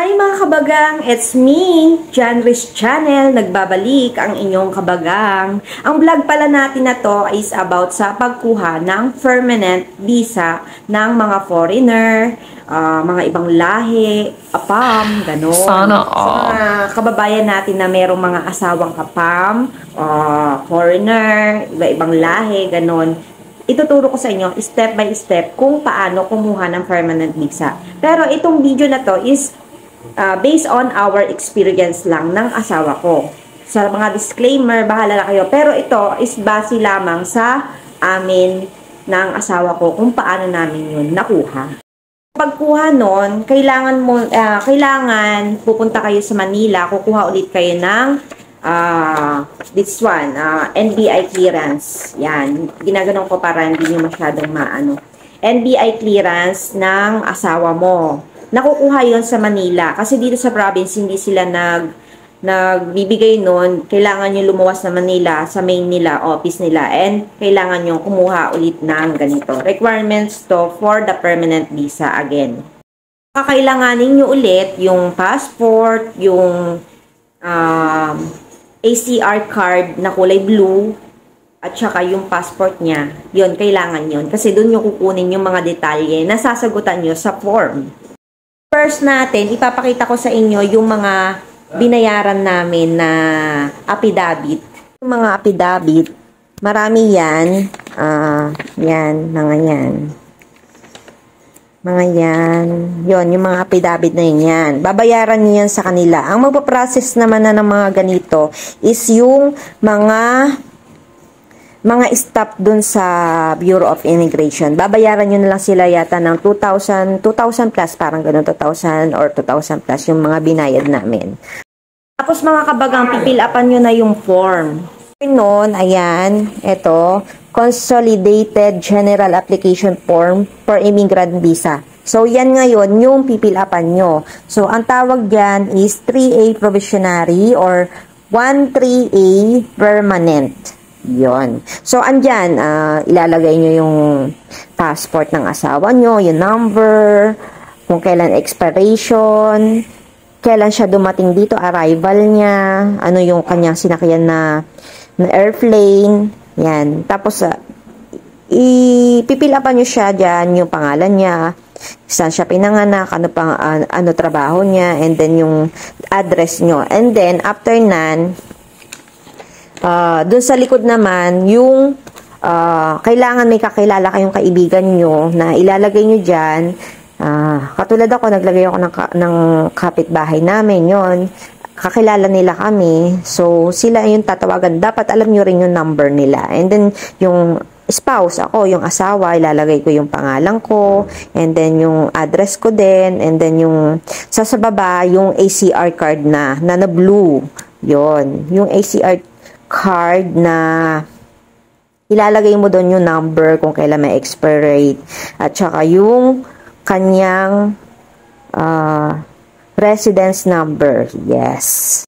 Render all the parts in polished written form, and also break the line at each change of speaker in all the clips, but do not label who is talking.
Hi mga kabagang! It's me, Janris Channel. Nagbabalik ang inyong kabagang. Ang vlog pala natin na to is about sa pagkuha ng permanent visa ng mga foreigner, mga ibang lahi, APAM, gano'n.
Sana
Sa mga kababayan natin na merong mga asawang APAM, foreigner, iba-ibang lahi, gano'n. Ituturo ko sa inyo step by step kung paano kumuha ng permanent visa. Pero itong video na to is based on our experience lang ng asawa ko. Sa mga disclaimer, bahala na kayo. Pero ito is base lamang sa amin ng asawa ko kung paano namin yun nakuha. Pagkuha nun, kailangan pupunta kayo sa Manila, kukuha ulit kayo ng this one, NBI clearance. Yan, ginaganon ko para hindi nyo masyadong maano. NBI clearance ng asawa mo. Nakukuha yon sa Manila. Kasi dito sa province, hindi sila nagbibigay nun. Kailangan nyo lumuwas na Manila sa main nila, office nila. And kailangan nyo kumuha ulit ng ganito. Requirements to for the permanent visa again. Kakailanganin nyo ulit yung passport, yung ACR card na kulay blue, at saka yung passport niya. Yun, kailangan yun. Kasi doon nyo kukunin yung mga detalye na sasagutan nyo sa form. First natin, ipapakita ko sa inyo yung mga binayaran namin na affidavit. Yung mga affidavit, marami yan. Yan, mga yan. Mga yan. Yun, yung mga affidavit na yan. Babayaran niyo yan sa kanila. Ang magpaprocess naman na ng mga ganito is yung mga staff dun sa Bureau of Immigration. Babayaran nyo na lang sila yata ng 2,000 plus, parang ganun, 2,000 or 2,000 plus yung mga binayad namin. Tapos mga kabagang, pipilapan nyo na yung form. Noon, ayan, ito, Consolidated General Application Form for Immigrant Visa. So, yan ngayon yung pipilapan nyo. So, ang tawag dyan is 3A Provisionary or 13A Permanent. Yon. So, andyan, ilalagay nyo yung passport ng asawa nyo, yung number, kung kailan expiration, kailan siya dumating dito, arrival niya, ano yung kanyang sinakyan na airplane, yan. Tapos, ipipilapan nyo siya dyan, yung pangalan niya, saan siya pinanganak, ano trabaho niya, and then yung address nyo. And then, after nan, dun sa likod naman, yung kailangan may kakilala kayong kaibigan nyo na ilalagay nyo dyan. Katulad ako, naglagay ako ng kapitbahay namin yon. Kakilala nila kami. So, sila yung tatawagan. Dapat alam nyo rin yung number nila. And then, yung spouse, ako, yung asawa, ilalagay ko yung pangalan ko. And then, yung address ko din. And then, yung sa baba, yung ACR card na blue. Yon. Yung ACR card na ilalagay mo doon yung number kung kailan may expire at saka yung kanyang residence number. Yes.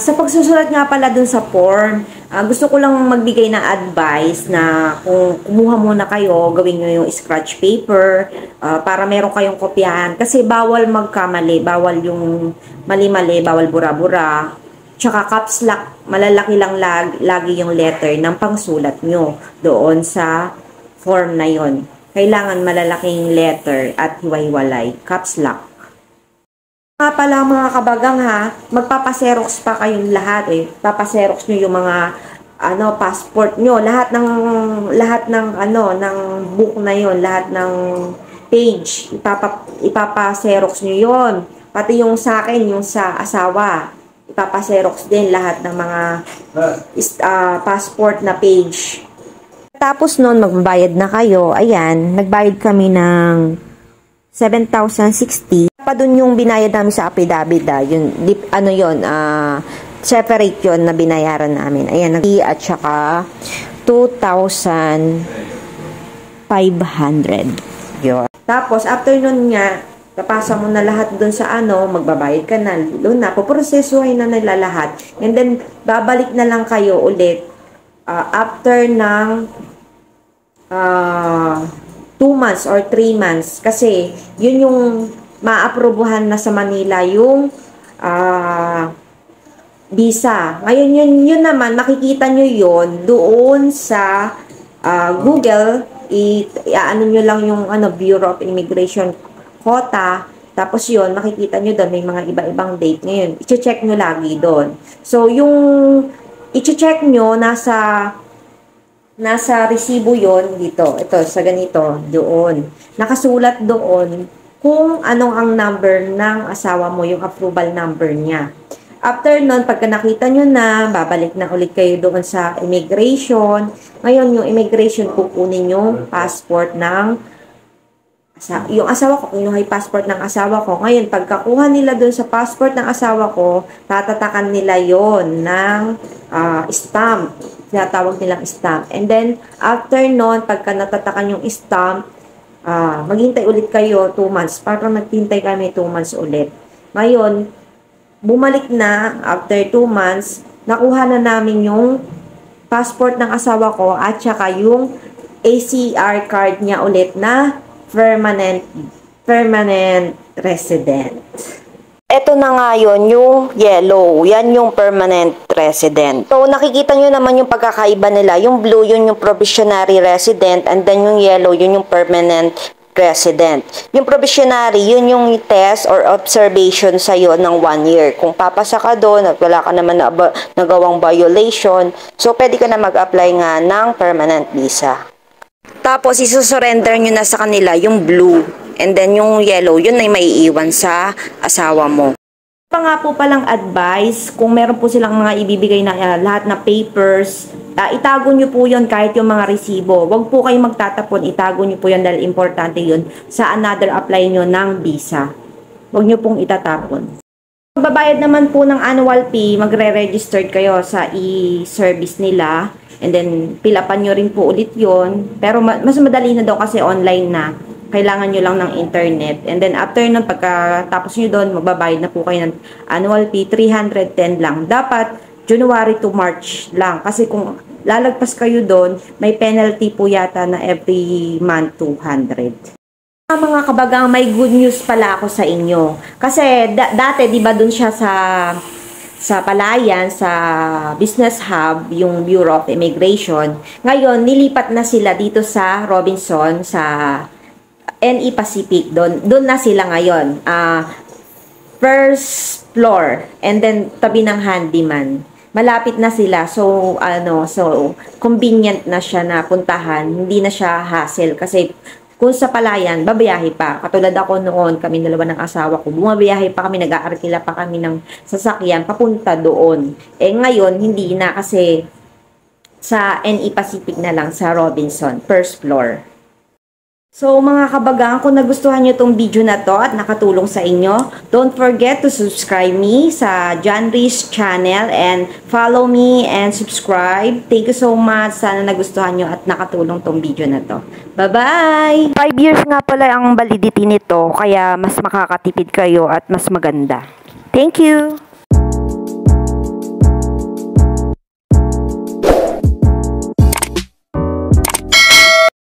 Sa pagsusulat nga pala dun sa form, gusto ko lang magbigay ng advice na kung kumuha muna kayo, gawin nyo yung scratch paper para meron kayong kopyahan. Kasi bawal magkamali, bawal yung mali-mali, bawal bura-bura. Tsaka caps lock, malalaki lang lagi yung letter ng pangsulat nyo doon sa form na yon. Kailangan malalaking letter at hiwa-hiwalay, caps lock. Nga pala mga kabagang ha, magpapaserox pa kayong lahat eh. Papaserox nyo yung mga passport nyo, lahat ng ng book na yon, lahat ng page, ipapaserox nyo yon. Pati yung sa akin, yung sa asawa. Ipapaserox din lahat ng mga passport na page. Tapos noon, magbabayad na kayo. Ayan, nagbayad kami ng 7,060. Pa dun yung binayad namin sa affidavit. Separate yun na binayaran namin. Ayan, at saka 2,500. Yun. Tapos, after nun nga, tapasa mo na lahat doon sa magbabayad ka na, doon na, puprosesuhin na nila lahat. And then, babalik na lang kayo ulit after ng 2 months or 3 months. Kasi, yun yung maaprubuhan na sa Manila yung visa. Ngayon, yun naman, makikita nyo yun doon sa Google. Ano nyo lang yung Bureau of Immigration quota. Tapos yun, makikita nyo doon, may mga iba-ibang date ngayon. I-check nyo lagi doon. So, yung i-check nyo, nasa resibo yon dito. Ito, sa ganito, doon. Nakasulat doon kung anong ang number ng asawa mo, yung approval number niya. After nun, pagka nakita nyo na, babalik na ulit kayo doon sa immigration. Ngayon, yung immigration, kukunin yung passport ng yung asawa ko, kinuha yung passport ng asawa ko. Ngayon, pagkakuha nila doon sa passport ng asawa ko, tatatakan nila yon ng stamp. Tinatawag nilang stamp. And then, after nun, pagka natatakan yung stamp, maghintay ulit kayo 2 months. Parang naghintay kami 2 months ulit. Ngayon, bumalik na, after 2 months, nakuha na namin yung passport ng asawa ko at saka yung ACR card niya ulit na permanent resident. Ito na nga yun, yung yellow. Yan yung permanent resident. So, nakikita nyo naman yung pagkakaiba nila. Yung blue, yun yung probationary resident. And then yung yellow, yun yung permanent resident. Yung probationary, yun yung test or observation sa'yo ng 1 year. Kung papasa ka doon at wala ka naman nagawang violation, so pwede ka na mag-apply nga ng permanent visa. Tapos, isusurrender nyo na sa kanila yung blue. And then, yung yellow, yun ay maiiwan sa asawa mo. Pa nga po palang advice, kung meron po silang mga ibibigay na lahat na papers, itago nyo po yun kahit yung mga resibo. Huwag po kayong magtatapon, itago nyo po yun dahil importante yun sa another apply nyo ng visa. Huwag nyo pong itatapon. Magbabayad naman po ng annual fee, magre-register kayo sa e-service nila. And then, pilapan nyo rin po ulit yon. Pero mas madali na daw kasi online na. Kailangan nyo lang ng internet. And then, after nun, pagkatapos nyo doon, magbabayad na po kayo ng annual fee, 310 lang. Dapat, January to March lang. Kasi kung lalagpas kayo doon, may penalty po yata na every month 200. Mga kabagang, may good news pala ako sa inyo. Kasi dati, di ba doon siya sa Palayan, sa Business Hub, yung Bureau of Immigration. Ngayon, nilipat na sila dito sa Robinson, sa NE Pacific. Doon na sila ngayon. First floor. And then, tabi ng handyman. Malapit na sila. So, convenient na siya na puntahan. Hindi na siya hassle. Kasi, kung sa Palayan, babiyahe pa. Katulad ako noon, kami dalawa ng asawa ko, bumabiyahe pa kami, nag-aarkila pa kami ng sasakyan, papunta doon. Ngayon, hindi na kasi sa NE Pacific na lang, sa Robinson, first floor. So, mga kabagang, kung nagustuhan nyo itong video na to at nakatulong sa inyo, don't forget to subscribe me sa John Reese channel and follow me and subscribe. Thank you so much. Sana nagustuhan nyo at nakatulong itong video na to. Bye-bye! 5 years nga pala ang validity nito, kaya mas makakatipid kayo at mas maganda. Thank you!